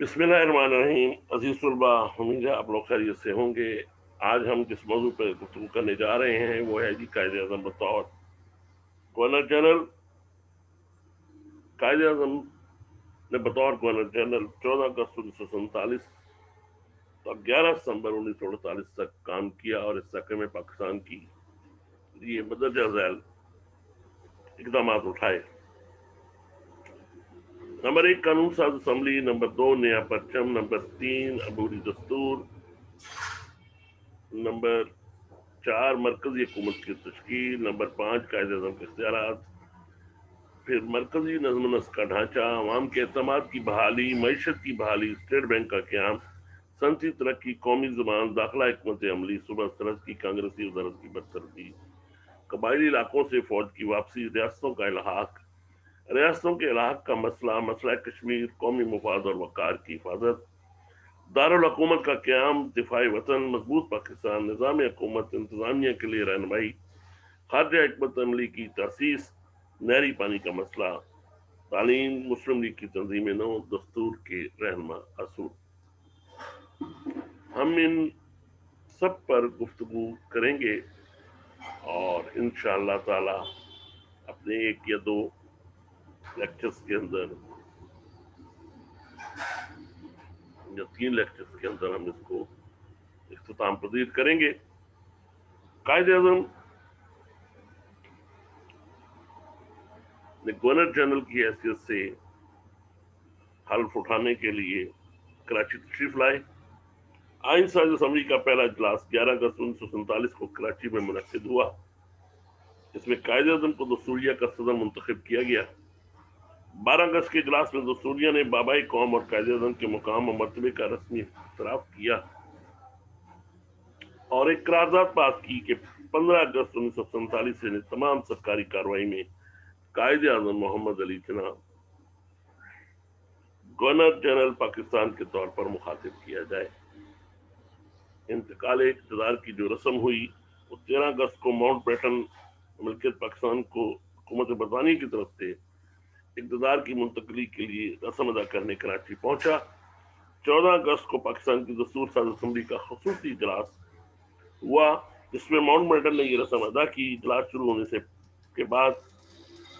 बिस्मिल्लाहिर्रहमानिर्रहीम। अजीज तलबा, उम्मीद है आप लोग खैरियत से होंगे। आज हम जिस मौजू पर गुफ्तगू करने जा रहे हैं वो है जी कायदे आज़म बतौर गवर्नर जनरल। कायदे आज़म ने बतौर गवर्नर जनरल 14 अगस्त 1947 तो 11 सितंबर 1948 तक काम किया और इस तक में पाकिस्तान की लिए मदरजा झैल इकदाम उठाए। नंबर 1 कानून साज असम्बली, नंबर 2 नया परचम, नंबर 3 अबूरी दस्तूर, नंबर 4 मरकजी हुकूमत की तश्कील, नंबर 5 कायदे आज़म के इख्तियारात, फिर मरकजी नज़्म नस्क का ढांचा, अवाम के एतमाद की बहाली, मईशत की बहाली, स्टेट बैंक का क्याम, सनती तरक्की, कौमी ज़बान, दाखिला हिकमत अमली, सुबह सरहद की कांग्रेसी वजारत की बरतरफी, कबायली इलाकों से फौज की वापसी, रियासतों के इलाहाक का मसला, मसला कश्मीर, कौमी मुफाद और वक़ार की हिफाजत, दारुल हुकूमत का क़याम, दिफाई वतन, मजबूत पाकिस्तान, निज़ाम हुकूमत, इंतज़ामिया के लिए रहनुमाई, खाद्य हिकमत अमली की तसीस, नहरी पानी का मसला, तालीम, मुस्लिम लीग की तंजीम नौ, दस्तूर के रहनुमा असूल। हम इन सब पर गुफ्तगू करेंगे और इंशाअल्लाह ताला अपने 1 या 2 लेक्चर्स के अंदर या 3 लेक्चर्स के अंदर हम इसको इख्तिताम पजीर करेंगे। कायदे आज़म ने गवर्नर जनरल की हैसियत से हल्फ उठाने के लिए कराची तशरीफ लाए। आइन साज असम्बली का पहला इजलास 11 अगस्त 1947 को कराची में मुनक्किद हुआ। इसमें कायदे आज़म को दस्तूरिया का सदर मुंतखब किया गया। 12 अगस्त के इजलास में दस्तूरिया ने बाबाई कौम और कायदे आज़म के मुकाम और मर्तबे का रस्मी इतराफ़ किया और एक करारदाद पास की कि 15 अगस्त 1947 से तमाम सरकारी कार्रवाई में कायदे आज़म मोहम्मद अली जिन्ना गवर्नर जनरल पाकिस्तान के तौर पर मुखातिब किया जाए। इंतकाल इक़्तिदार की जो रस्म हुई वो 13 अगस्त को माउंट बैटन मलकियत पाकिस्तान को हुकूमत बरतानिया की तरफ से इक़्तिदार की मुंतकली के लिए रस्म अदा करने कराची पहुंचा। 14 अगस्त को पाकिस्तान की दस्तूर साज असम्बली का खसूसी इजलास हुआ जिसमें माउंट बैटन ने ये रस्म अदा की। इजलास शुरू होने से के बाद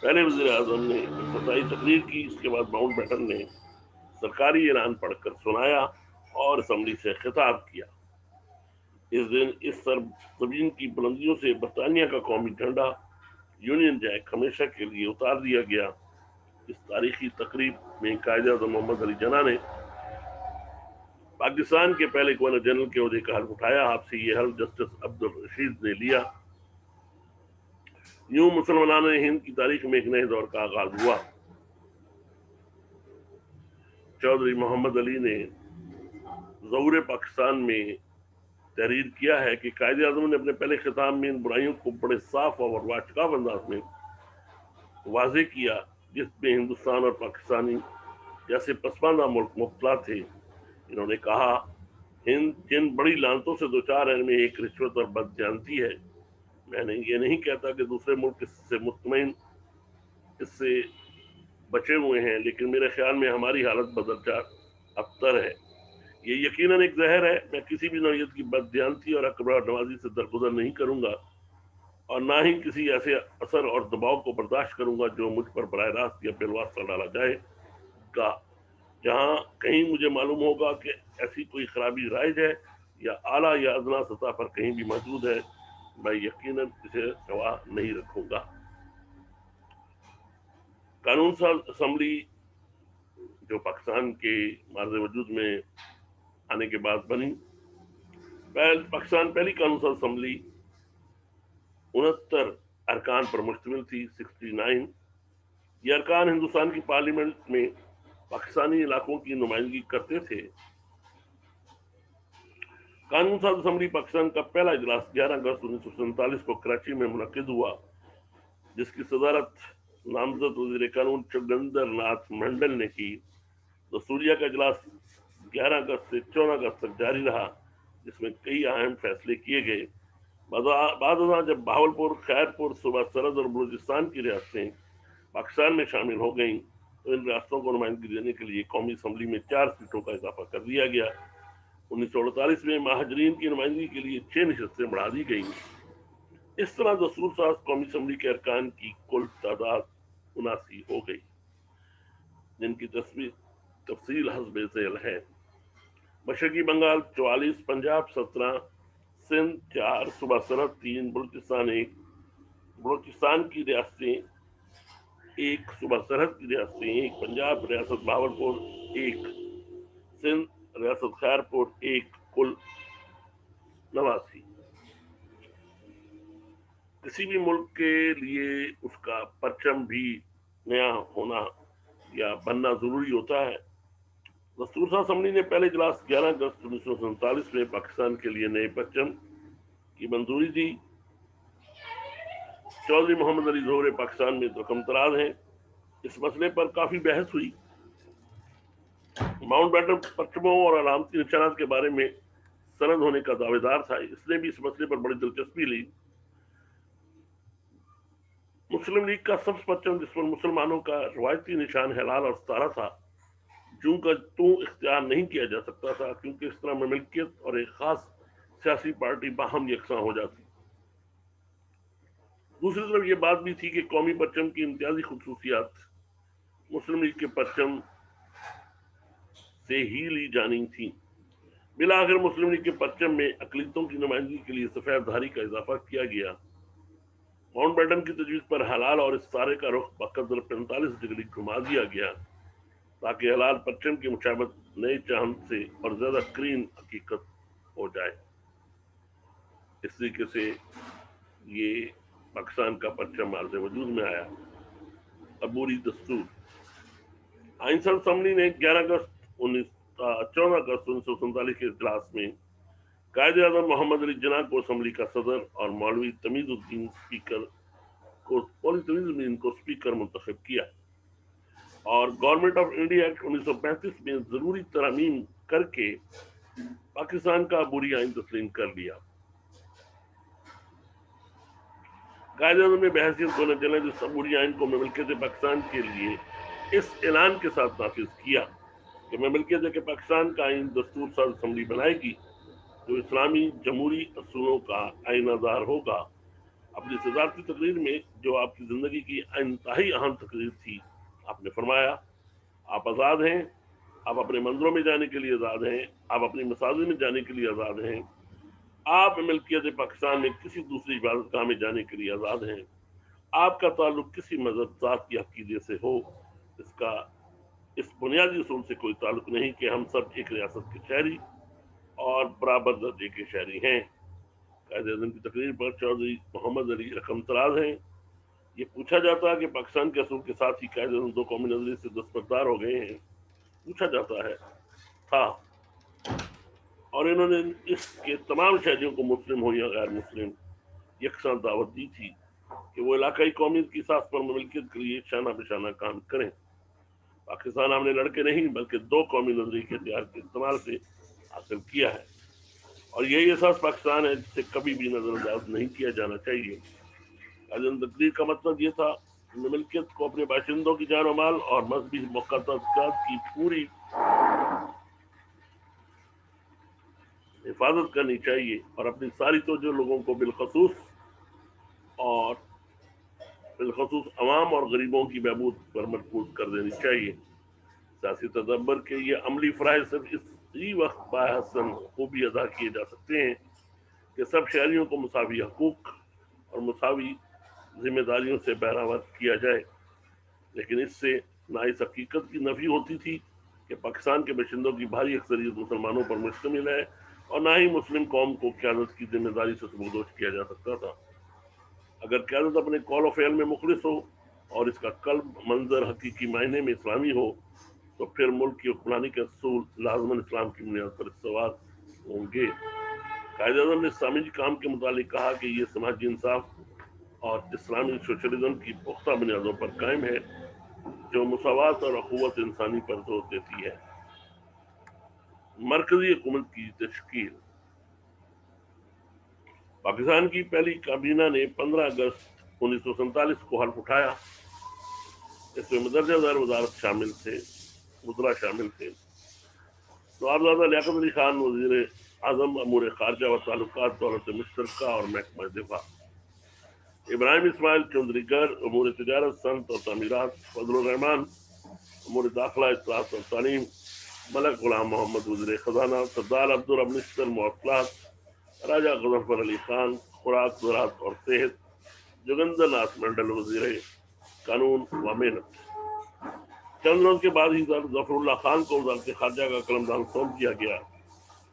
पहले वज़ीर आज़म ने इफ्तिताही तकरीर की। इसके बाद माउंट बैटन ने सरकारी ऐलान पढ़कर सुनाया और असम्बली से खिताब किया। इस दिन इस सरजमीन की बुलंदियों से बरतानिया का कौमी झंडा यूनियन जैक हमेशा के लिए उतार दिया गया। इस तारीखी तकरीब में कायदे आज़म मोहम्मद अली जिन्ना ने पाकिस्तान के पहले गवर्नर जनरल के ओहदे का हल्फ उठाया। आपसे ये हल्फ जस्टिस अब्दुल रशीद ने लिया। यूं मुसलमानों हिंद की तारीख में एक नए दौर का आगाज हुआ। चौधरी मोहम्मद अली ने ज़हूर पाकिस्तान में तहरीर किया है कि कायदे आज़म ने अपने पहले खिताब में इन बुराइयों को बड़े साफ और वाशकाफ अंदाज में वाजे किया जिसमें हिंदुस्तान और पाकिस्तानी जैसे पसमानदा मुल्क मुब्तला थे। इन्होंने कहा, हिंद जिन बड़ी लानतों से दो चार है में एक रिश्वत और बदजानती है। मैंने ये नहीं कहता कि दूसरे मुल्क इससे मुतमईन इससे बचे हुए हैं, लेकिन मेरे ख्याल में हमारी हालत बदरजा अबतर है। ये यकीनन एक जहर है। मैं किसी भी नौयत की बददियानती और अकबर नवाजी से दरगुजर नहीं करूंगा और ना ही किसी ऐसे असर और दबाव को बर्दाश्त करूंगा जो मुझ पर बराह रास्त या बिलवास्ता डाला जाएगा। जहां कहीं मुझे मालूम होगा कि ऐसी कोई खराबी राइज है या आला या अदना सतह पर कहीं भी मौजूद है, मैं यकीनन इसे रवा नहीं रखूंगा। कानून साज असम्बली जो पाकिस्तान के मार्ज़ वजूद में आने के बाद बनी, पाकिस्तान पहली कानून साज असम्बली 69 अरकान पर मुश्तमिल थी, 69। ये अरकान हिंदुस्तान की पार्लियामेंट में पाकिस्तानी इलाकों की नुमाइंदगी करते थे। कानून साज असम्बली पाकिस्तान का पहला इजलास 11 अगस्त 1947 को कराची में मुनक्किद हुआ, जिसकी सदारत नामजद वज़ीर कानून चुगंदर नाथ मंडल ने की। दस्तूरिया का इजलास 11 अगस्त से 14 अगस्त तक जारी रहा, जिसमें कई अहम फैसले किए गए। बाद जब बहावलपुर, खैरपुर, सूबा सरहद और बलूचिस्तान की रियासतें पाकिस्तान में शामिल हो गईं تو इन ریاستوں کو نمائندگی دینے کے لیے قومی اسمبلی میں 4 سیٹوں کا اضافہ کر دیا گیا۔ 1948 میں مہاجرین کی نمائندگی کے لیے 6 نشستیں بڑھا دی گئیں۔ اس طرح دستور ساز قومی اسمبلی کے ارکان کی کل تعداد 79 ہو گئی، جن کی تفصیل حسب ذیل ہے: مشرقی بنگال 44، پنجاب 17، سندھ 4، صوبہ سرحد 3، بلوچستان 1، بلوچستان کی ریاستیں 1، صوبہ سرحد کی ریاستیں 1، پنجاب ریاست بہاولپور 1، سندھ ریاست خیرپور 1، کل 89۔ کسی بھی ملک کے لیے اس کا پرچم بھی نیا ہونا یا بننا ضروری ہوتا ہے۔ دستور ساز اسمبلی نے پہلے اجلاس 11 اگست 1947 میں پاکستان کے لیے نئے پرچم کی منظوری دی۔ چودھری محمد علی ظہور پاکستان میں رقم طراز ہیں۔ اس مسئلے پر کافی بحث ہوئی۔ ماؤنٹ بیٹن پرچموں اور علامتی نشانات کے بارے میں سند ہونے کا دعوے دار تھا، اس نے بھی اس مسئلے پر بڑی دلچسپی لی۔ مسلم لیگ کا سبز پرچم، جس پر مسلمانوں کا روایتی نشان ہلال اور ستارہ تھا، جوں کا توں اختیار نہیں کیا جا سکتا تھا، کیونکہ اس طرح مملکت اور ایک خاص سیاسی پارٹی باہم یکساں ہو جاتی۔ دوسری طرف یہ بات بھی تھی کہ قومی پرچم کی امتیازی خصوصیات مسلم لیگ کے پرچم سے ہی لی جانی تھی۔ بالآخر مسلم لیگ کے پرچم میں اقلیتوں کی نمائندگی کے لیے سفید دھاری کا اضافہ کیا گیا۔ ماؤنٹ بیٹن کی تجویز پر حلال اور ستارے کا رخ بقدر 45 ڈگری گھما دیا گیا، تاکہ حلال پرچم کی مشابہت نئے چاند سے اور زیادہ کرین حقیقت ہو جائے۔ اس طریقے سے یہ پاکستان کا پرچم عرض وجود میں آیا۔ عبوری دستور آئین ساز اسمبلی نے 14 اگست 1947 کے اجلاس میں قائد اعظم محمد علی جناح کو اسمبلی کا صدر اور مولوی تمیز الدین کو اسپیکر منتخب کیا، اور گورنمنٹ آف انڈیا ایکٹ 1935 میں ضروری ترامیم کر کے پاکستان کا عبوری آئین تسلیم کر لیا۔ قائد اعظم نے بحیثیت گورنر جنرل اس عبوری آئین کو مملکت پاکستان کے لیے اس اعلان کے ساتھ نافذ کیا کہ مملکت پاکستان کا آئین دستور ساز اسمبلی بنائے گی، جو اسلامی جمہوری اصولوں کا آئینہ دار ہوگا۔ اپنی صدارتی تقریر میں، جو آپ کی زندگی کی انتہائی اہم تقریر تھی، آپ نے فرمایا: آپ آزاد ہیں، آپ اپنے مندروں میں جانے کے لیے آزاد ہیں، آپ اپنی مساجد میں جانے کے لیے آزاد ہیں، آپ ملکیت پاکستان میں کسی دوسری عبادت گاہ میں جانے کے لیے آزاد ہیں، آپ کا تعلق کسی مذہب، ذات یا عقیدے سے ہو، اس بنیادی اصول سے کوئی تعلق نہیں کہ ہم سب ایک ریاست کے شہری اور برابر درجے کے شہری ہیں۔ قائد اعظم کی تقریر پر چودھری محمد علی رقم طراز ہیں۔ یہ پوچھا جاتا ہے کہ پاکستان کے اصول کے ساتھ ہی قائد اعظم 2 قومی نظریے سے دستبردار ہو گئے ہیں۔ پوچھا جاتا ہے تھا، اور انہوں نے اس کے تمام شہریوں کو، مسلم ہو یا غیر مسلم، یکساں دعوت دی تھی کہ وہ علاقائی قومیت کی اساس پر مملکت کے لیے شانہ بشانہ کام کریں۔ پاکستان ہم نے لڑکے نہیں بلکہ 2 قومی نظریے کے اختیار کے استعمال سے حاصل کیا ہے، اور یہی احساس پاکستان ہے جسے کبھی بھی نظر انداز نہیں کیا جانا چاہیے۔ تقریر کا مطلب یہ تھا کہ مملکت کو اپنے باشندوں کی جان و مال اور مذہبی مقدسات کی پوری حفاظت کرنی چاہیے، اور اپنی ساری توجہ لوگوں کو بالخصوص عوام اور غریبوں کی بہبود پر مرکوز کر دینی چاہیے۔ سیاسی تدبر کے یہ عملی فرائض صرف اسی وقت باحسن خوبی ادا کیے جا سکتے ہیں کہ سب شہریوں کو مساوی حقوق اور مساوی ذمہ داریوں سے بہرہور کیا جائے، لیکن اس سے نہ اس حقیقت کی نفی ہوتی تھی کہ پاکستان کے باشندوں کی بھاری اکثریت مسلمانوں پر مشتمل ہے، اور نہ ہی مسلم قوم کو قیادت کی ذمہ داری سے سبکدوش کیا جا سکتا تھا۔ اگر قیادت اپنے قول و فعل میں مخلص ہو اور اس کا قلب منظر حقیقی معنی میں اسلامی ہو، تو پھر ملک کی حکمرانی کے اصول لازماً اسلام کی بنیاد پر استوار ہوں گے۔ قائد اعظم نے سامجی کام کے متعلق کہا کہ یہ سماجی انصاف اور اسلامی سوشلزم کی پختہ بنیادوں پر قائم ہے، جو مساوات اور اخوت انسانی پر زور دیتی ہے۔ مرکزی حکومت کی تشکیل پاکستان کی پہلی کابینہ نے 15 اگست 1947 کو حلف اٹھایا اس میں مدرجہ ذیل وزارت شامل تھے، وزراء شامل تھے۔ صاحبزادہ لیاقت علی خان وزیر اعظم امور خارجہ و تعلقات دولت مشترکہ اور محکمہ دفاع، ابراہیم اسماعیل چودھری گر امور تجارت صنعت اور تعمیرات، فضل الرحمان امور داخلہ اطلاعات اور تعلیم، ملک غلام محمد وزیر خزانہ، سردار عبدالرب نشتر مواصلات، راجہ غضنفر علی خان خوراک زراعت اور صحت، جوگندر ناتھ منڈل وزیر قانون و محنت۔ چند روز کے بعد ہی ظفر اللہ خان کو وزارت خارجہ کا قلمدان سونپ دیا گیا۔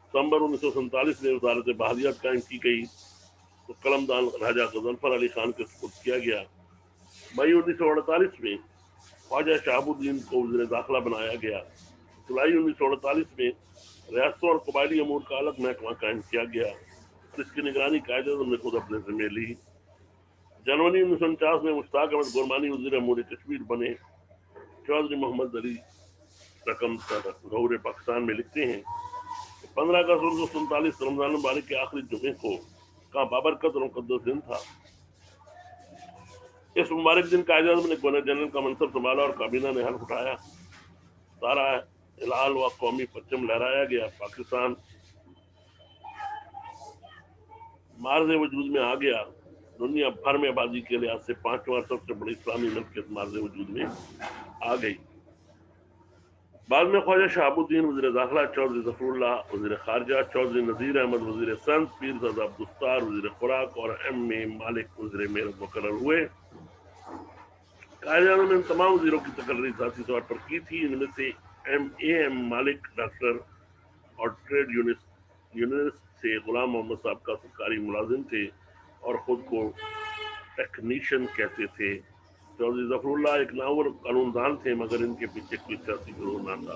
ستمبر 1947 میں وزارت بحریات قائم کی گئی تو قلمدان راجہ غضنفر علی خان کے سپرد کیا گیا۔ مئی 1948 میں خواجہ شہاب الدین کو وزیر داخلہ بنایا گیا۔ جولائی 1948 میں ریاستوں اور قبائلی امور کا الگ محکمہ قائم کیا گیا، اس کی نگرانی قائد اعظم نے خود اپنے ذمہ لی۔ جنوری 1949 میں مشتاق احمد گورمانی وزیر امور کشمیر بنے۔ چودھری محمد علی رقم ظہور پاکستان میں لکھتے ہیں کہ 15 اگست 1947 رمضان مبارک کے آخری جمعے کو کا بابرکت اور مقدس دن تھا۔ اس مبارک دن قائد اعظم نے گورنر جنرل کا منصب سنبھالا اور کابینہ نے حلف اٹھایا۔ سارا ہلال و قومی پرچم لہرایا گیا۔ پاکستان مارز وجود میں آ گیا۔ دنیا بھر میں آبادی کے لحاظ سے 5واں سب سے بڑی اسلامی مملکت مارز وجود میں آ گئی۔ بعد میں خواجہ شہاب الدین وزیر داخلہ، چودھری ظفر اللہ وزیر خارجہ، چودھری نذیر احمد وزیر صنعت، پیرزادہ عبدالستار وزیر خوراک اور ایم اے مالک وزیر محنت مقرر ہوئے۔ قائد اعظم نے ان تمام وزیروں کی تقرری ذاتی طور پر کی تھی۔ ان میں سے ایم مالک ڈاکٹر اور ٹریڈ یونینسٹ سے غلام محمد صاحب کا سرکاری ملازم تھے اور خود کو ٹیکنیشین کہتے تھے۔ چودھری ظفر اللہ ایک ناول قانون دان تھے، مگر ان کے پیچھے کوئی سیاسی گروہ نہ تھا۔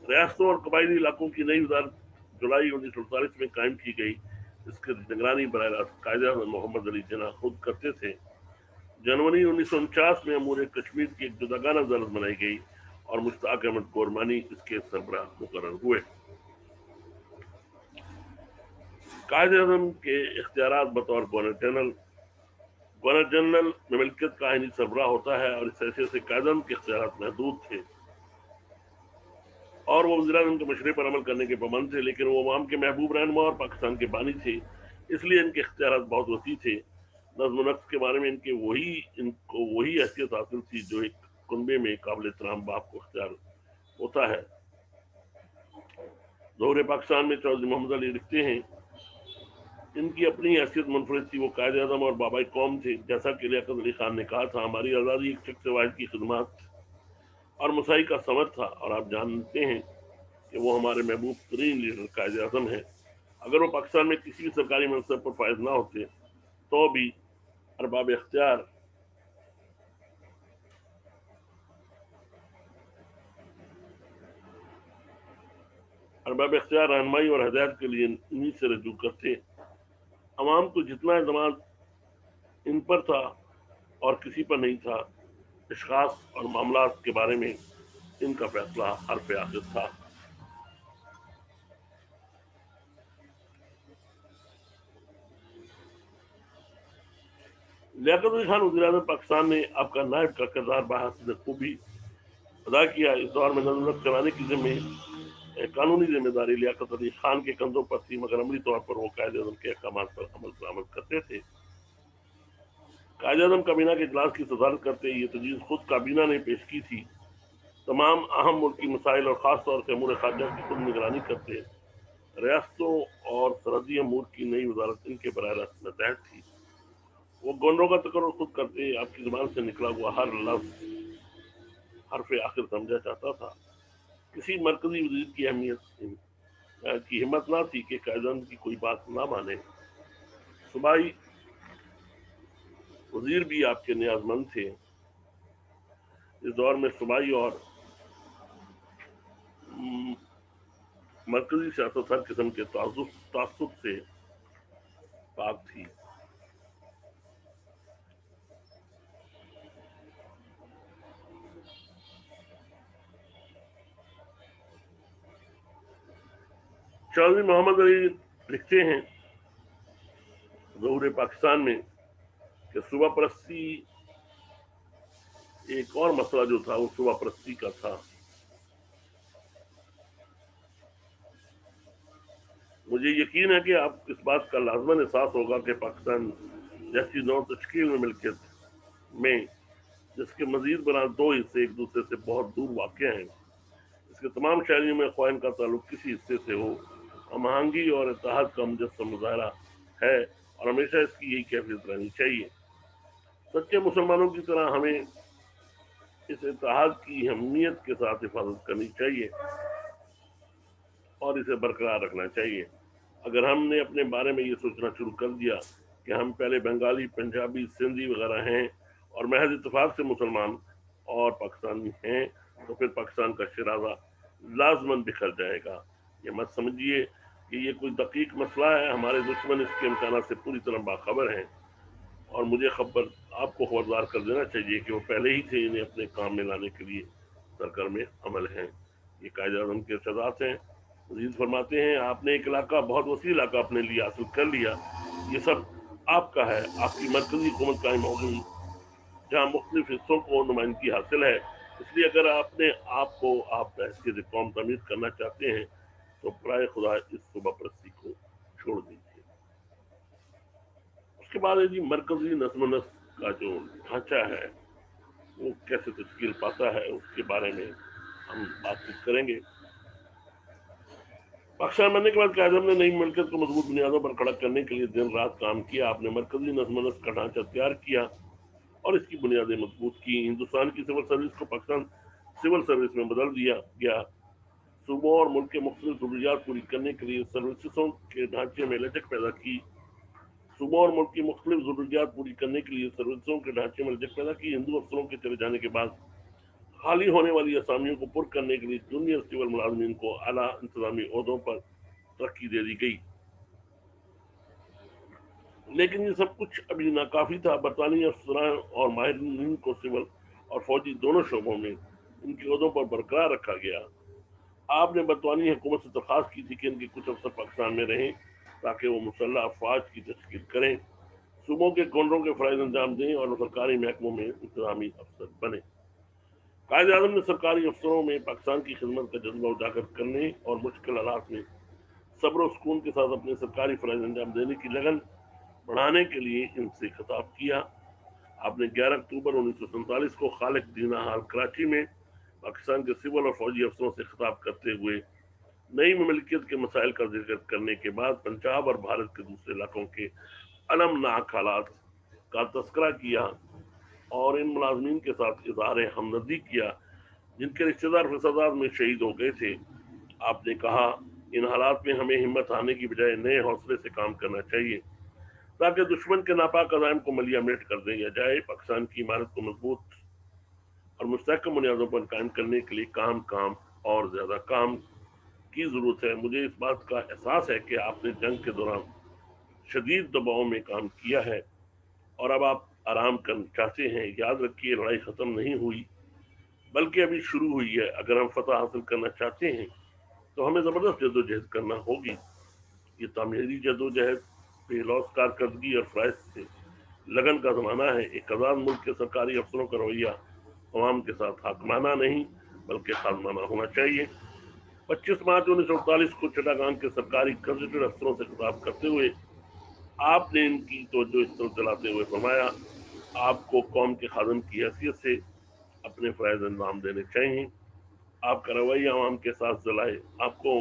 ریاستوں اور قبائلی علاقوں کی نئی وزارت جولائی 1948 میں قائم کی گئی، اس کی نگرانی براہ راست قائد اعظم محمد علی جناح خود کرتے تھے۔ جنوری 1949 میں امور کشمیر کی ایک جداگانہ وزارت بنائی گئی اور مشتاق احمد گورمانی اس کے سربراہ مقرر ہوئے۔ قائد اعظم کے اختیارات بطور گورنر جنرل مملکت کا آئینی سربراہ ہوتا ہے اور اس حیثیت سے قائد اعظم کے اختیارات محدود تھے اور وہ وزیر اعظم کے مشورے پر عمل کرنے کے پابند تھے، لیکن وہ عوام کے محبوب رہنما اور پاکستان کے بانی تھے، اس لیے ان کے اختیارات بہت وسیع تھے۔ نظم و نسق کے بارے میں ان کو وہی حیثیت حاصل تھی جو ایک کنبے میں قابل احترام باپ کو اختیار ہوتا ہے۔ ظہور پاکستان میں چودھری محمد علی لکھتے ہیں ان کی اپنی حیثیت منفرد تھی، وہ قائد اعظم اور بابائے قوم تھے۔ جیسا کہ لیاقت علی خان نے کہا تھا، ہماری آزادی ایک شخص واحد کی خدمات اور مساعی کا ثمر تھا، اور آپ جانتے ہیں کہ وہ ہمارے محبوب ترین لیڈر قائد اعظم ہیں۔ اگر وہ پاکستان میں کسی بھی سرکاری منصب پر فائز نہ ہوتے تو بھی ارباب اختیار رہنمائی اور ہدایت کے لیے انہی سے رجوع کرتے۔ عوام کو جتنا اعتماد ان پر تھا اور کسی پر نہیں تھا، اشخاص اور معاملات کے بارے میں ان کا فیصلہ حرف آخر تھا۔ لیاقت علی خان وزیر اعظم پاکستان نے آپ کا نائب کا کردار بحسب خوبی ادا کیا۔ اس دور میں نظم و ضبط چلانے کی قانونی ذمہ داری لیاقت علی خان کے کندھوں پر تھی، مگر عملی طور پر وہ قائد اعظم کے احکامات پر عمل کرتے تھے۔ قائد اعظم کابینہ کے اجلاس کی صدارت کرتے، یہ تجویز خود کابینہ نے پیش کی تھی۔ تمام اہم ملکی مسائل اور خاص طور سے امور خارجہ کی خود نگرانی کرتے۔ ریاستوں اور سرحدی امور کی نئی وزارت ان کے براہ راست ماتحت تھی۔ وہ گورنروں کا تقرر خود کرتے، آپ کی زبان سے نکلا ہوا ہر لفظ حرف آخر سمجھا جاتا تھا۔ کسی مرکزی وزیر کی ہمت نہ تھی کہ قائد اعظم کی کوئی بات نہ مانے۔ صوبائی وزیر بھی آپ کے نیاز مند تھے۔ اس دور میں صوبائی اور مرکزی سیاست ہر قسم کے تعصب سے پاک تھی۔ چودھری محمد علی لکھتے ہیں ظہور پاکستان میں کہ صوبہ پرستی एक और मसला जो था वो सुबह परस्ती का था। मुझे यकीन है कि आप इस बात का लाजमन एहसास होगा कि पाकिस्तान जैसी नौ तश्कील में मिलकियत में जिसके मजीद बना दो हिस्से एक दूसरे से बहुत दूर वाक़ हैं, इसके तमाम शहरियों में ख्वाइन का ताल्लुक किसी हिस्से से हो, हम आहंगी और इत्तेहाद का मुजस्सम मुजाहरा है और हमेशा इसकी यही कैफियत रहनी चाहिए। सच्चे मुसलमानों की तरह हमें इस इत्तेहाद की अहमियत के साथ हिफाजत करनी चाहिए और इसे बरकरार रखना चाहिए। अगर हमने अपने बारे में ये सोचना शुरू कर दिया कि हम पहले बंगाली, पंजाबी, सिंधी वगैरह हैं और महज इत्तेफाक से मुसलमान और पाकिस्तानी हैं, तो फिर पाकिस्तान का शराजा लाजमन बिखर जाएगा। ये मत समझिए कि ये कोई दकीक मसला है। हमारे दुश्मन इसके इम्कान से पूरी तरह बाखबर हैं और मुझे आपको खबरदार कर देना चाहिए कि वो पहले ही से इन्हें अपने काम में लाने के लिए सरगर्म अमल हैं। ये कायदे आज़म के इर्शादात हैं। मजीद फरमाते हैं, आपने एक इलाका, बहुत वसी इलाका अपने लिए हासिल कर लिया, ये सब आपका है। आपकी मरकजी हुकूमत कायम हो गई जहाँ मुख्तलिफ हिस्सों को नुमाइंदगी हासिल है। इसलिए अगर आपने आपको आप बहसीत कौम तमीर करना चाहते हैं तो बराए खुदा इस सुबह परस्ती को छोड़ दीजिए। उसके बाद है जी मरकजी नस्म नस्क का जो ढांचा है वो कैसे तश्कील पाता है, उसके बारे में हम बातचीत करेंगे। पाकिस्तान बनने के बाद कायदे ने नई ममलकत को मजबूत बुनियादों पर खड़ा करने के लिए दिन रात काम किया। आपने मरकजी नस्म नस्क का ढांचा तैयार किया और इसकी बुनियादें मजबूत की। हिंदुस्तान की सिविल सर्विस को पाकिस्तान सिविल सर्विस में बदल दिया गया। सूबों और मुल्क के मुख्तलिफ जरूरियात पूरी करने के लिए सर्विसों के ढांचे में लचक पैदा की। सूबों और मुल्क की मुख्तलिफ जरूरियात पूरी करने के लिए सर्विसों के ढांचे में लचक पैदा की। हिंदू अफसरों के चले जाने के बाद खाली होने वाली असामियों को पुर करने के लिए जूनियर सिविल मुलाजमीन को आला इंतजामी ओहदों पर तरक्की दे दी गई। लेकिन ये सब कुछ अभी नाकाफी था। बरतानी अफसरान और माहिरीन को सिविल और फौजी दोनों शोबों में इनके ओहदों पर बरकरार रखा गया। आपने बरतानी हुकूमत से दरख्वास्त की थी कि इनके कुछ अफसर पाकिस्तान में रहें ताकि वो मुसल्लह अफवाज की तश्कील करें, सूबों के कोंडरों के फ़राइज़ अंजाम दें और सरकारी महकमों में इंतजामी अफसर बने। कायदे आज़म ने सरकारी अफसरों में पाकिस्तान की खिदमत का जज्बा उजागर करने और मुश्किल हालात में सब्र और सुकून के साथ अपने सरकारी फ़राइज़ अंजाम देने की लगन बढ़ाने के लिए इनसे खिताब किया। आपने 11 अक्टूबर 1947 को खालिद दीना हाल कराची में पाकिस्तान के सिविल और फौजी अफसरों से खिताब करते हुए नई ममलिकियत के मसाइल का जिक्र करने के बाद पंजाब और भारत के दूसरे इलाकों के अलमनाक हालात का तस्करा किया और इन मुलाजमीन के साथ इजहार हमदर्दी किया जिनके रिश्तेदार फसादात में शहीद हो गए थे। आपने कहा, इन हालात में हमें हिम्मत हारने की बजाय नए हौसले से काम करना चाहिए ताकि दुश्मन के नापाक अज़ाइम को मलिया मेट कर दिया जाए। पाकिस्तान की इमारत को मजबूत और मुस्तहकम बुनियादों पर कायम करने के लिए काम काम और ज्यादा काम की जरूरत है। मुझे इस बात का एहसास है कि आपने जंग के दौरान शदीद दबाव में काम किया है और अब आप आराम करना चाहते हैं। याद रखिए, लड़ाई खत्म नहीं हुई बल्कि अभी शुरू हुई है। अगर हम फतह हासिल करना चाहते हैं तो हमें जबरदस्त जद्दोजहद करना होगी। ये तामीरी जद्दोजहद बेलौस कारकर्दगी और फ़राइज़ से लगन का ज़माना है। एक आज़ाद मुल्क के सरकारी अफसरों का रवैया अवाम के साथ हाकमाना नहीं बल्कि खादमाना होना चाहिए। 25 मार्च 1948 को चिटागांग के सरकारी गजटेड अफसरों से खिताब करते हुए आपने इनकी तवज्जो इस तरफ दिलाते हुए फरमाया, आपको कौम के खादम की हैसियत से अपने फ़राइज़ अंजाम देने चाहिए। आपका रवैया आवाम के साथ दिलाए आपको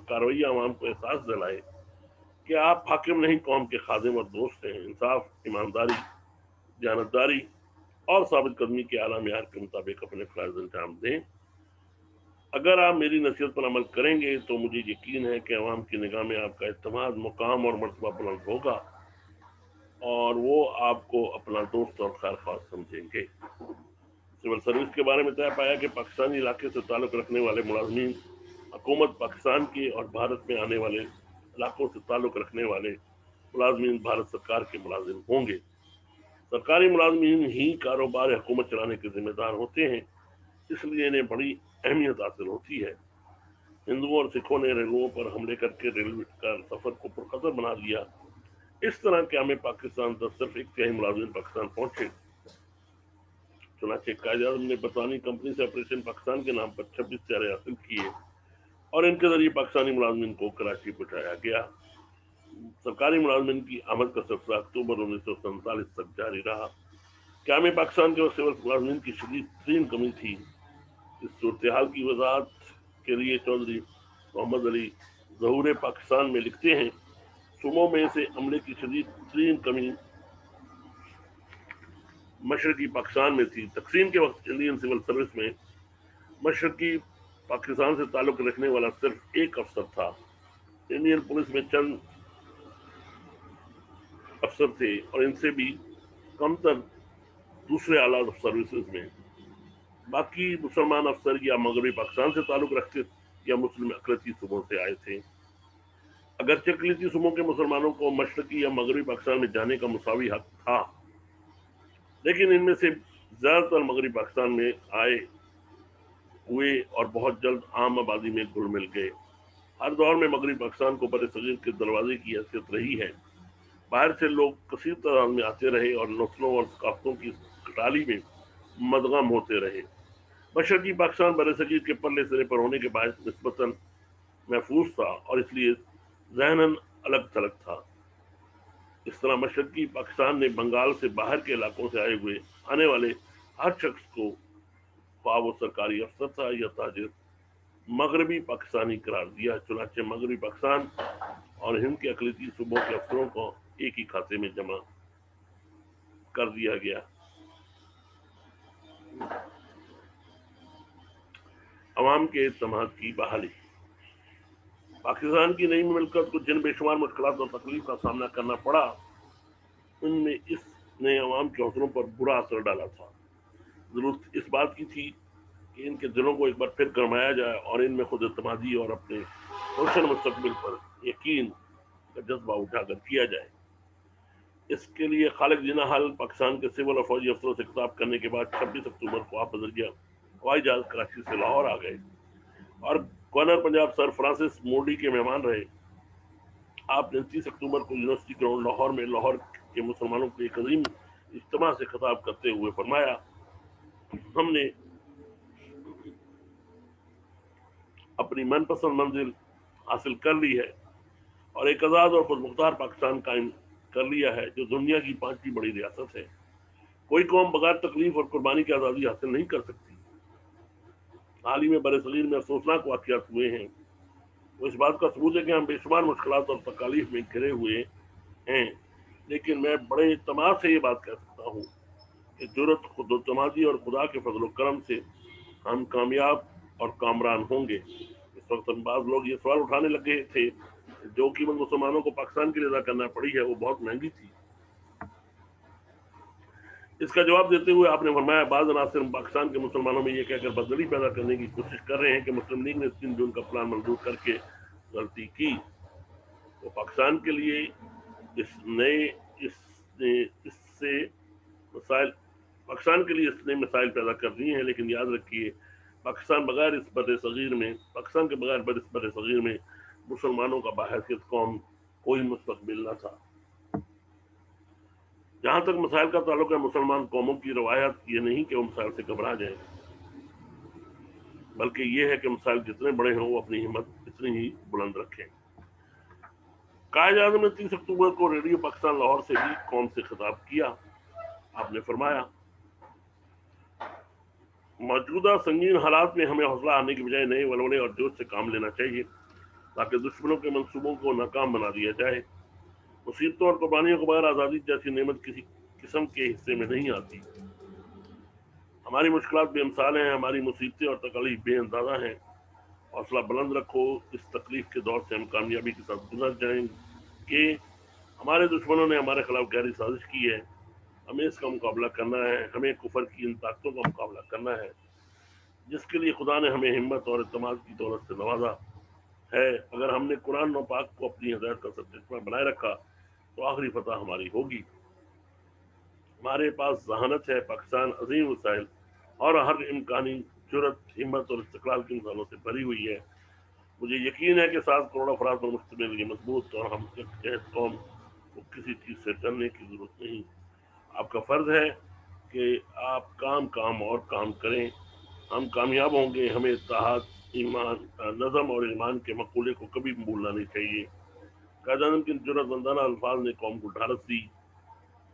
का रवैया आवाम को एहसास दिलाए कि आप हाकिम नहीं, कौम के खादिम और दोस्त हैं। इंसाफ, ईमानदारी, जानतदारी और साबित कदमी के आला मेयार के मुताबिक अपने फ़राइज़ अंजाम दें। अगर आप मेरी नसीहत पर अमल करेंगे तो मुझे यकीन है कि अवाम की निगाह में आपका एतमाद, मुकाम और मर्तबा बुलंद होगा और वो आपको अपना दोस्त और खैर ख्वाह समझेंगे। सिविल सर्विस के बारे में तय पाया कि पाकिस्तानी इलाके से ताल्लुक़ रखने वाले मुलाजमीन हुकूमत पाकिस्तान के और भारत में आने वाले इलाकों से ताल्लुक़ रखने वाले मुलाजमीन भारत सरकार के मुलाजिम होंगे। सरकारी मुलाजमीन ही कारोबार हुकूमत चलाने के जिम्मेदार होते हैं, इसलिए इन्हें बड़ी अहमियत हासिल होती है। हिंदुओं और सिखों ने रेलुओं पर हमले करके रेलवे का सफर को पुरखतर बना दिया। इस तरह के हमें पाकिस्तान तक सिर्फ एक तिहाई मुलाजिम पाकिस्तान पहुंचे। चुनाचे कायद-ए-आज़म ने बरतानी कंपनी से ऑपरेशन पाकिस्तान के नाम पर 26 चारे हासिल किए और इनके जरिए पाकिस्तानी मुलाजमिन को कराची पहुंचाया गया। सरकारी मुलाजमिन की आमद का सिलसिला अक्टूबर 1947 तक जारी रहा। क्या में पाकिस्तान के सिविल मुलाजमिन की शदीद तरीन कमी थी। इस सूरत हाल की वजाहत के लिए चौधरी मोहम्मद अली ज़हूर पाकिस्तान में लिखते हैं, सूबों में से अमले की शदीद तरीन कमी मशरकी पाकिस्तान में थी। तकसीम के वक्त इंडियन सिविल सर्विस में मशरकी पाकिस्तान से ताल्लुक रखने वाला सिर्फ एक अफसर था। इंडियन पुलिस में चंद अफसर थे और इनसे भी कमतर दूसरे आला सर्विसेज में। बाकी मुसलमान अफसर या मगरबी पाकिस्तान से ताल्लुक रखते या मुस्लिम अकलती सूबों से आए थे। अगरचे अकलती सूबों के मुसलमानों को मशरकी या मगरबी पाकिस्तान में जाने का मुसावी हक था, लेकिन इनमें से ज्यादातर मगरबी पाकिस्तान में आए हुए और बहुत जल्द आम आबादी में घुल मिल गए। हर दौर में मगरबी पाकिस्तान को बड़े सगीर के दरवाजे की हैसियत रही है। बाहर से लोग कसीर तादाद में आते रहे और नस्लों और सकाफतों की कटाली में मदगम होते रहे। मशरकी पाकिस्तान बरसगीर के पल्ले सिरे पर होने के बाद निस्बतन महफूज था और इसलिए ज़हनन अलग थलग था। इस तरह मशरकी पाकिस्तान ने बंगाल से बाहर के इलाकों से आने वाले हर शख्स को, ख्वाह वो सरकारी अफसर था या ताजिर, मगरबी पाकिस्तानी करार दिया। चुनाचे मगरबी पाकिस्तान और हिंद के अकलीती सूबों के अफसरों को एक ही खाते में जमा कर दिया गया। अवाम के इत्तेमाद की बहाली। पाकिस्तान की नई मुमलकत को जिन बेशुमार मुश्किलात और तकलीफ का सामना करना पड़ा, उनमें इसने अवाम के हौसलों पर बुरा असर डाला था। जरूरत इस बात की थी कि इनके दिलों को एक बार फिर गरमाया जाए और इनमें खुद इत्तेमादी और अपने रोशन मुस्तकबिल पर यकीन का जज्बा उजागर किया जाए। इसके लिए खालिद जिन्ना हाल पाकिस्तान के सिविल और फौजी अफसरों से खिताब करने के बाद 26 अक्टूबर को आप बदरिया हवाई जहाज कराची से लाहौर आ गए और गवर्नर पंजाब सर फ्रांसिस मोडी के मेहमान रहे। आपने 30 अक्टूबर को यूनिवर्सिटी ग्राउंड लाहौर में लाहौर के मुसलमानों के एक अजीम इज्तिमा से खिताब करते हुए फरमाया, हमने अपनी मनपसंद मंजिल हासिल कर ली है और एक आज़ाद और खुदमुख्तार पाकिस्तान कायम कर लिया है जो दुनिया की 5वीं बड़ी रियासत है। कोई कौम बगैर तकलीफ और कुर्बानी की आज़ादी हासिल नहीं कर सकती। हाल ही में बरसगीर में अफसोसनाक वाक़यात हुए हैं, वो इस बात का सबूत है कि हम बेशुमार मुश्किलात और तकालीफ में घिरे हुए हैं, लेकिन मैं बड़े इत्तेमाद से ये बात कह सकता हूँ कि जुर्रत, खुदएतमादी और खुदा के फजल करम से हम कामयाब और कामरान होंगे। इस वक्त बाज़ लोग ये सवाल उठाने लगे थे, जो कीमत मुसलमानों को पाकिस्तान के लिए अदा करना पड़ी है वो बहुत महंगी थी। इसका जवाब देते हुए आपने फरमाया, बाज़ अनासिर पाकिस्तान के मुसलमानों में ये कहकर बदली पैदा करने की कोशिश कर रहे हैं कि मुस्लिम लीग ने 3 जून का प्लान मंजूर करके गलती की। वो पाकिस्तान के लिए इससे मसाइल पाकिस्तान के लिए इसने मिसाइल पैदा कर दी हैं, लेकिन याद रखिए पाकिस्तान के बगैर इस बर सगीर में मुसलमानों का बाहैसियत कौम कोई मुस्तकबिल न था। जहाँ तक मसाइल का ताल्लुक है, मुसलमान कौमों की रवायत ये नहीं कि वो मसाइल से घबरा जाए, बल्कि ये है कि मसाइल जितने बड़े हों वो अपनी हिम्मत इतनी ही बुलंद रखें। कायद-ए-आज़म ने 30 अक्टूबर को रेडियो पाकिस्तान लाहौर से भी कौम से खिताब किया। आपने फरमाया, मौजूदा संगीन हालात में हमें हौसला आने की बजाय नए वलवले और जोश से काम लेना चाहिए ताकि दुश्मनों के मंसूबों को नाकाम बना दिया जाए। मुसीबतों और कुर्बानियों के बगैर आज़ादी जैसी नेमत किसी किस्म के हिस्से में नहीं आती। हमारी मुश्किलात बेमिसाल हैं, हमारी मुसीबतें और तकलीफ बेअंदाज़ा हैं। हौसला बुलंद रखो, इस तकलीफ के दौर से हम कामयाबी के साथ गुजर जाएंगे। हमारे दुश्मनों ने हमारे खिलाफ गहरी साजिश की है, हमें इसका मुकाबला करना है। हमें कुफर की इन ताकतों का मुकाबला करना है जिसके लिए खुदा ने हमें हिम्मत और इत्तेमाद की दौलत से नवाजा है। अगर हमने कुरान और पाक को अपनी हिदायत का सत्य बनाए रखा तो आखिरी फतह हमारी होगी। हमारे पास जहानत है, पाकिस्तान अजीम वसाइल और हर इम्कानी जुर्रत, हिम्मत और इस्तिक़लाल के इंसानों से भरी हुई है। मुझे यकीन है कि 7 करोड़ अफराद पर मुश्तमिल ये मजबूत और हम कौम को किसी चीज़ से डरने की जरूरत नहीं। आपका फ़र्ज है کہ آپ کام اور کام کریں، ہم کامیاب ہوں گے۔ ہمیں اتحاد، ایمان، نظم اور ایمان کے مقولے کو کبھی بھولنا نہیں چاہیے۔ قائد اعظم کے جرأت مندانہ الفاظ نے قوم کو ڈھارس دی،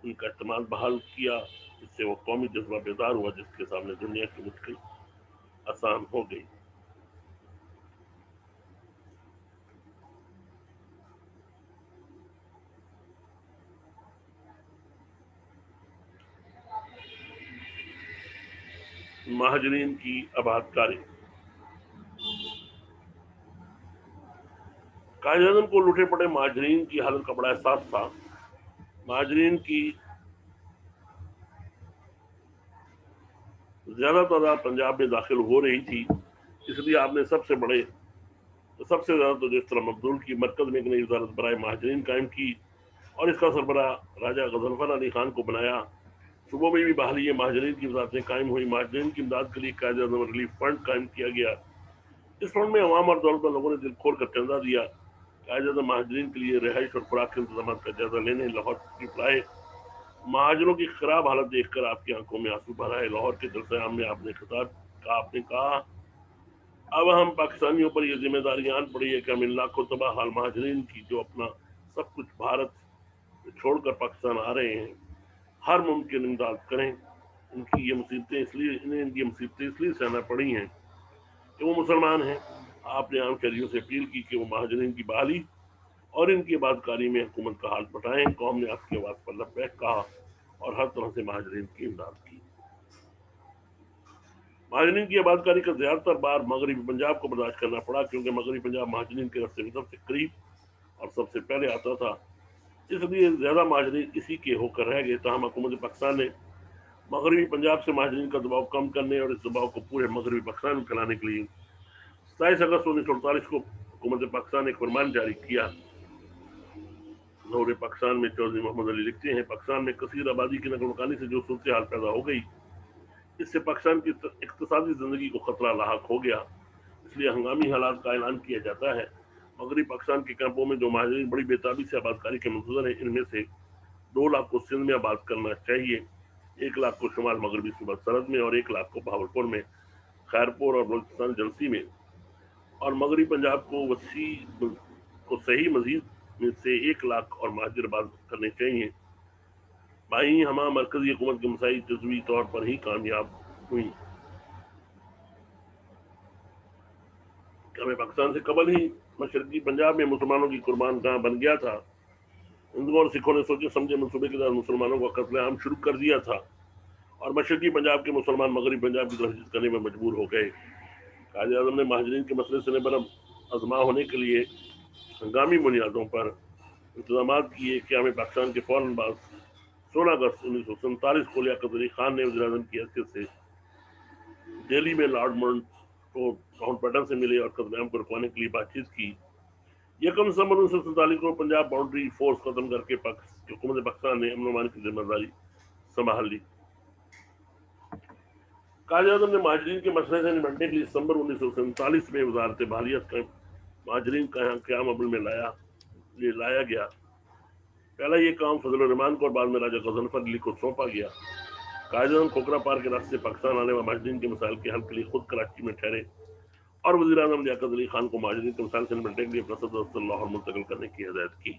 ان کا اعتماد بحال کیا، اس سے وہ قومی جذبہ بیدار ہوا جس کے سامنے دنیا کی مشکل آسان ہو گئی۔ مہاجرین کی آباد کاری۔ قائد اعظم کو لوٹے پڑے مہاجرین کی حالت کا بڑا احساس تھا۔ مہاجرین کی زیادہ تعداد پنجاب میں داخل ہو رہی تھی، اس لیے آپ نے سب سے زیادہ تو جس طرح مبدول کی مرکز میں ایک نئی وزارت برائے مہاجرین قائم کی اور اس کا سربراہ راجہ غضنفر علی خان کو بنایا۔ صوبوں میں بھی بحالی مہاجرین کی وزارتیں قائم ہوئی۔ مہاجرین کی امداد کے لیے قائد اعظم ریلیف فنڈ قائم کیا گیا۔ اس فنڈ میں عوام اور دولت مند لوگوں نے دل کھول کر چندہ دیا۔ قائد اعظم مہاجرین کے لیے رہائش اور خوراک کے انتظامات کا جائزہ لینے لاہور تشریف لائے۔ مہاجروں کی خراب حالت دیکھ کر آپ کی آنکھوں میں آنسو بھر آئے۔ لاہور کے جلسہ عام میں آپ نے کہا اب ہم پاکستانیوں پر یہ ذمہ داری آن پڑی ہے کہ ہم ان لاکھوں تباہ حال مہاجرین کی جو اپنا سب کچھ بھارت چھوڑ کر پاکستان آ رہے ہیں، ہر ممکن امداد کریں۔ انہیں ان کی مصیبتیں اس لیے سہنا پڑی ہیں کہ وہ مسلمان ہیں۔ آپ نے عام شہریوں سے اپیل کی کہ وہ مہاجرین کی بحالی اور ان کی آباد کاری میں حکومت کا ہاتھ بٹائیں۔ قوم نے آپ کی آواز پر لبیک کہا اور ہر طرح سے مہاجرین کی امداد کی۔ مہاجرین کی آباد کاری کا زیادہ تر بار مغربی پنجاب کو برداشت کرنا پڑا، کیونکہ مغربی پنجاب مہاجرین کے راستے میں سب سے قریب اور سب سے پہلے آتا تھا، اس لیے زیادہ مہاجرین اسی کے ہو کر رہ گئے۔ تاہم حکومت پاکستان نے مغربی پنجاب سے مہاجرین کا دباؤ کم کرنے اور اس دباؤ کو پورے مغربی پاکستان میں پھیلانے کے لیے 27 اگست 1948 کو حکومت پاکستان نے ایک فرمان جاری کیا۔ دورے پاکستان میں چودھری محمد علی لکھتے ہیں، پاکستان میں کثیر آبادی کی نقل مکانی سے جو صورتحال پیدا ہو گئی، اس سے پاکستان کی اقتصادی زندگی کو خطرہ لاحق ہو گیا، اس لیے ہنگامی حالات کا اعلان کیا جاتا ہے۔ مغربی پاکستان کے کیمپوں میں جو مہاجرین بڑی بےتابی سے آباد کاری کے منتظر ہیں، ان میں سے 2 لاکھ کو سندھ میں آباد کرنا چاہیے، 1 لاکھ کو شمال مغربی صوبہ سرحد میں اور 1 لاکھ کو بہاولپور میں، خیرپور اور بلوچستان جنسی میں، اور مغربی پنجاب کو صحیح مزید میں سے 1 لاکھ اور مہاجر آباد کرنے چاہیے۔ بائیں ہمہ مرکزی حکومت کے مساعی جزوی طور پر ہی کامیاب ہوئی۔ ہمیں پاکستان سے قبل ہی مشرقی پنجاب میں مسلمانوں کی قربان گاہ بن گیا تھا۔ ہندوؤں اور سکھوں نے سوچے سمجھے منصوبے کے تحت مسلمانوں کا قتل عام شروع کر دیا تھا اور مشرقی پنجاب کے مسلمان مغربی پنجاب کی طرف ہجرت کرنے میں مجبور ہو گئے۔ قائد اعظم نے مہاجرین کے مسئلے سے برہم ازما ہونے کے لیے ہنگامی بنیادوں پر انتظامات کیے۔ قیام پاکستان کے فوراً بعد 16 اگست 1947 کو لیاقت علی خان نے وزیر اعظم کی حیثیت سے دہلی میں لارڈ ماؤنٹ بیٹن سے ملے اور قتل عام کو رکوانے کے لیے بات چیت کی۔ 1 دسمبر 1947 کو پنجاب باؤنڈری فورس ختم کر کے حکومت پاکستان نے امن و امان کی ذمہ داری سنبھال لی۔ قائد اعظم نے مہاجرین کے مسئلے سے نمٹنے کے لیے دسمبر 1947 میں وزارت بحالیت کا مہاجرین کا یہاں قیام عمل میں لایا گیا۔ پہلا یہ کام فضل الرحمان کو اور بعد میں راجہ غضنفر علی کو سونپا گیا۔ قائد اعظم کھوکھرا پار کے راستے سے پاکستان آنے والے مہاجرین کے مسائل کے حل کے لیے خود کراچی میں ٹھہرے اور وزیر اعظم لیاقت علی خان کو مہاجرین کے مسائل سے نمٹنے کے لیے اپنا صدر دفتر لاہور منتقل کرنے کی ہدایت کی۔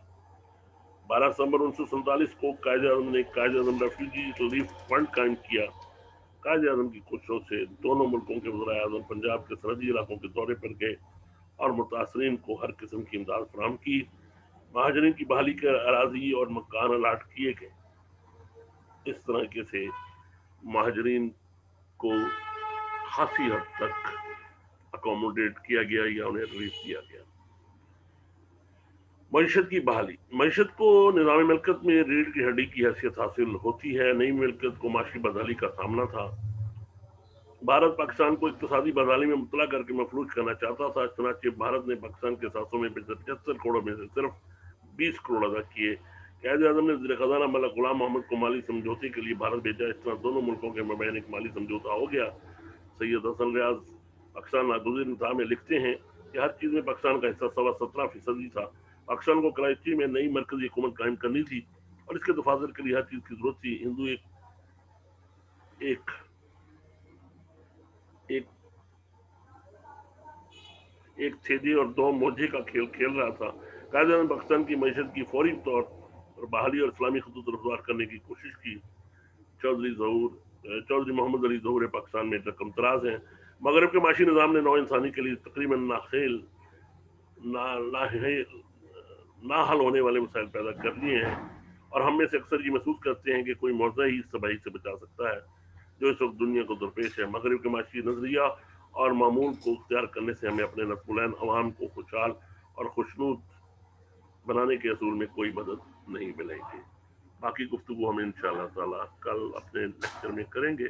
12 دسمبر 1947 کو قائد اعظم نے Quaid Azam refugee relief fund قائم کیا۔ قائد اعظم کی کوششوں سے دونوں ملکوں کے وزرائے اعظم پنجاب کے سرحدی علاقوں کے دورے پر گئے اور متاثرین کو ہر قسم کی امداد فراہم کی۔ مہاجرین کی بحالی کے اراضی اور مکان الاٹ کیے گئے۔ اس طریقے سے مہاجرین کو خاصی حد تک اکوموڈیٹ کیا گیا یا انہیں ریلیف دیا گیا۔ معیشت کی بحالی۔ معیشت کو نظام ملکیت میں ریڑھ کی ہڈی کی حیثیت حاصل ہوتی ہے۔ نئی ملکیت کو معاشی بدحالی کا سامنا تھا۔ بھارت پاکستان کو اقتصادی بدحالی میں مبتلا کر کے مفلوج کرنا چاہتا تھا، چنانچہ بھارت نے پاکستان کے ساتھوں میں 75 کروڑ میں سے صرف 20 کروڑ ادا کیے۔ قائد اعظم نے وزیر خزانہ ملک غلام محمد کو مالی سمجھوتے کے لیے بھارت بھیجا۔ اس طرح دونوں ملکوں کے مابین ایک مالی سمجھوتا ہو گیا۔ سید حسن ریاض پاکستان ناگزیر انتہا میں لکھتے ہیں کہ ہر چیز میں پاکستان کا حصہ 17.5% تھا۔ پاکستان کو کراچی میں نئی مرکزی حکومت قائم کرنی تھی اور اس کے تفاظر کے لیے ہر چیز کی ضرورت تھی۔ ایک ایک ایک تھیلی اور دو موجے کا کھیل کھیل رہا تھا۔ قائد اعظم پاکستان کی معیشت کی فوری طور پر بحالی اور اسلامی خطوط رفتار کرنے کی کوشش کی۔ چودھری محمد علی ظہور پاکستان میں رقم تراز ہیں۔ مغرب کے معاشی نظام نے نو انسانی کے لیے تقریباً نہ حل ہونے والے مسائل پیدا کر لیے ہیں، اور ہم میں سے اکثر یہ محسوس کرتے ہیں کہ کوئی معجزہ ہی اس تباہی سے بچا سکتا ہے جو اس وقت دنیا کو درپیش ہے۔ مغرب کے معاشی نظریہ اور معمول کو اختیار کرنے سے ہمیں اپنے نسل العین عوام کو خوشحال اور خوشنود بنانے کے اصول میں کوئی مدد نہیں ملے گی۔ باقی گفتگو ہم انشاءاللہ تعالی کل اپنے لیکچر میں کریں گے۔